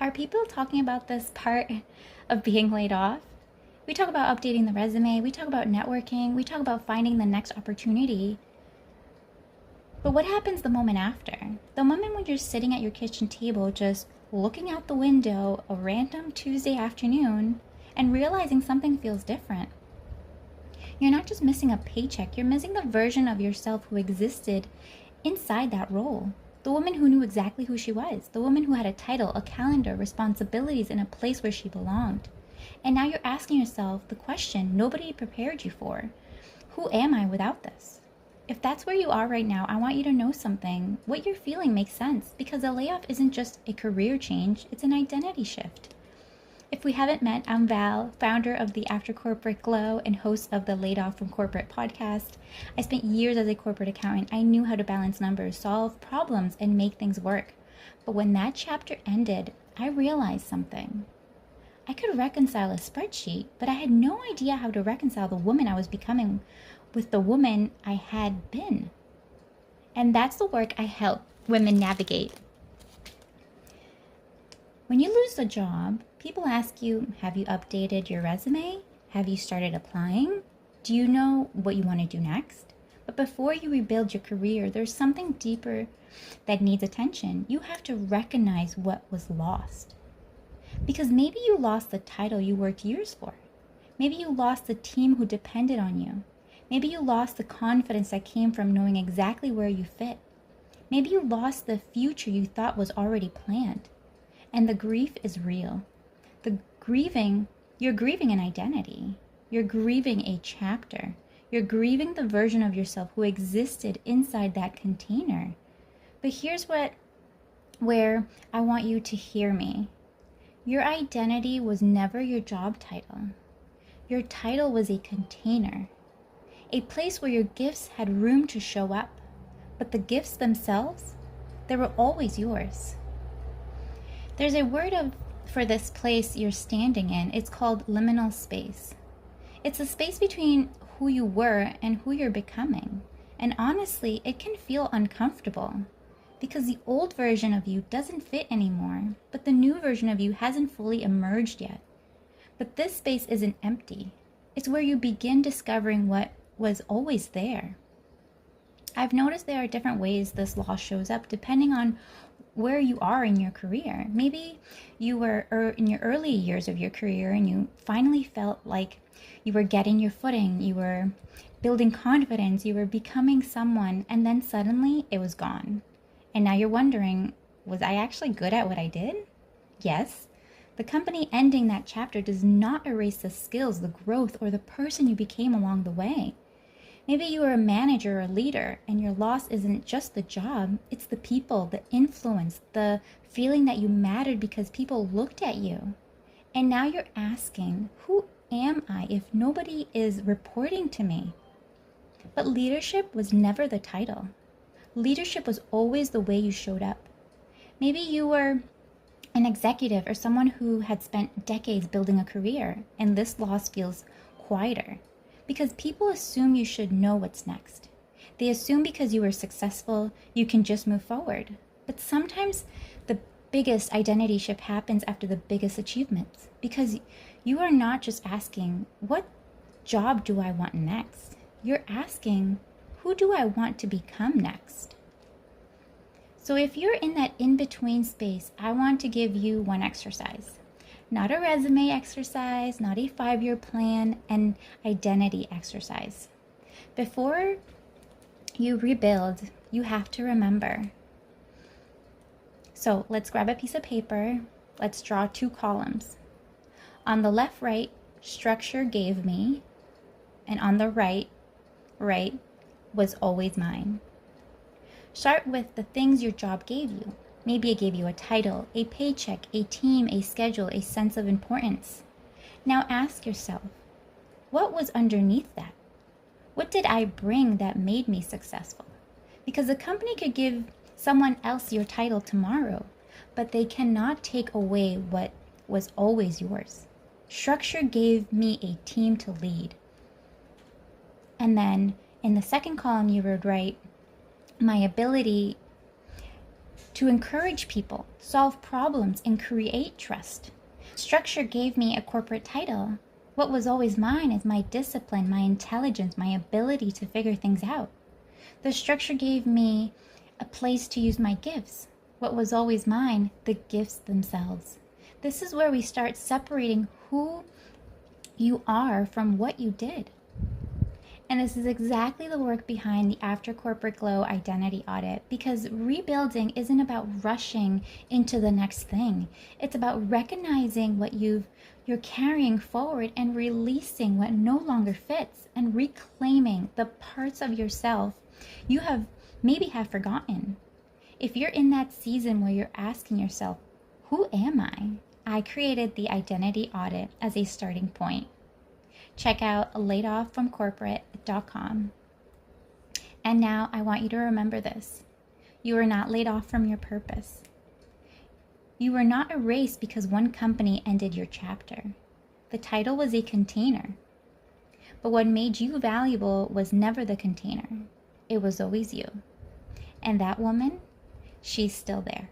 Are people talking about this part of being laid off? We talk about updating the resume, we talk about networking, we talk about finding the next opportunity. But what happens the moment after? The moment when you're sitting at your kitchen table just looking out the window a random Tuesday afternoon and realizing something feels different. You're not just missing a paycheck, you're missing the version of yourself who existed inside that role. The woman who knew exactly who she was, the woman who had a title, a calendar, responsibilities, and a place where she belonged. And now you're asking yourself the question nobody prepared you for. Who am I without this? If that's where you are right now, I want you to know something. What you're feeling makes sense because a layoff isn't just a career change, it's an identity shift. If we haven't met, I'm Val, founder of the After Corporate Glow and host of the Laid Off from Corporate podcast. I spent years as a corporate accountant. I knew how to balance numbers, solve problems, and make things work. But when that chapter ended, I realized something. I could reconcile a spreadsheet, but I had no idea how to reconcile the woman I was becoming with the woman I had been. And that's the work I help women navigate. When you lose a job, people ask you, have you updated your resume? Have you started applying? Do you know what you want to do next? But before you rebuild your career, there's something deeper that needs attention. You have to recognize what was lost. Because maybe you lost the title you worked years for. Maybe you lost the team who depended on you. Maybe you lost the confidence that came from knowing exactly where you fit. Maybe you lost the future you thought was already planned. And the grief is real. You're grieving an identity. You're grieving a chapter. You're grieving the version of yourself who existed inside that container. But here's where I want you to hear me. Your identity was never your job title. Your title was a container, a place where your gifts had room to show up. But the gifts themselves, they were always yours. There's a word for this place you're standing in. It's called liminal space. It's a space between who you were and who you're becoming. And honestly, it can feel uncomfortable because the old version of you doesn't fit anymore, but the new version of you hasn't fully emerged yet. But this space isn't empty. It's where you begin discovering what was always there. I've noticed there are different ways this loss shows up depending on where you are in your career. Maybe you were in your early years of your career and you finally felt like you were getting your footing, you were building confidence, you were becoming someone, and then suddenly it was gone. And now you're wondering, was I actually good at what I did? Yes. The company ending that chapter does not erase the skills, the growth, or the person you became along the way. Maybe you were a manager or a leader, and your loss isn't just the job, it's the people, the influence, the feeling that you mattered because people looked at you. And now you're asking, who am I if nobody is reporting to me? But leadership was never the title. Leadership was always the way you showed up. Maybe you were an executive or someone who had spent decades building a career, and this loss feels quieter. Because people assume you should know what's next. They assume because you were successful, you can just move forward. But sometimes the biggest identity shift happens after the biggest achievements. Because you are not just asking, what job do I want next? You're asking, who do I want to become next? So if you're in that in-between space, I want to give you one exercise. Not a resume exercise, not a 5-year plan, an identity exercise. Before you rebuild, you have to remember. So let's grab a piece of paper. Let's draw 2 columns. On the left, right, structure gave me, and on the right was always mine. Start with the things your job gave you. Maybe it gave you a title, a paycheck, a team, a schedule, a sense of importance. Now ask yourself, what was underneath that? What did I bring that made me successful? Because the company could give someone else your title tomorrow, but they cannot take away what was always yours. Structure gave me a team to lead. And then in the second column, you would write, my ability to encourage people, solve problems, and create trust. Structure gave me a corporate title. What was always mine is my discipline, my intelligence, my ability to figure things out. The structure gave me a place to use my gifts. What was always mine, the gifts themselves. This is where we start separating who you are from what you did. And this is exactly the work behind the After Corporate Glow identity audit, because rebuilding isn't about rushing into the next thing. It's about recognizing what you're carrying forward and releasing what no longer fits and reclaiming the parts of yourself you have forgotten. If you're in that season where you're asking yourself, who am I created the identity audit as a starting point. Check out layedofffromcorporate.com. And now I want you to remember this. You are not laid off from your purpose. You were not erased because one company ended your chapter. The title was a container. But what made you valuable was never the container. It was always you. And that woman, she's still there.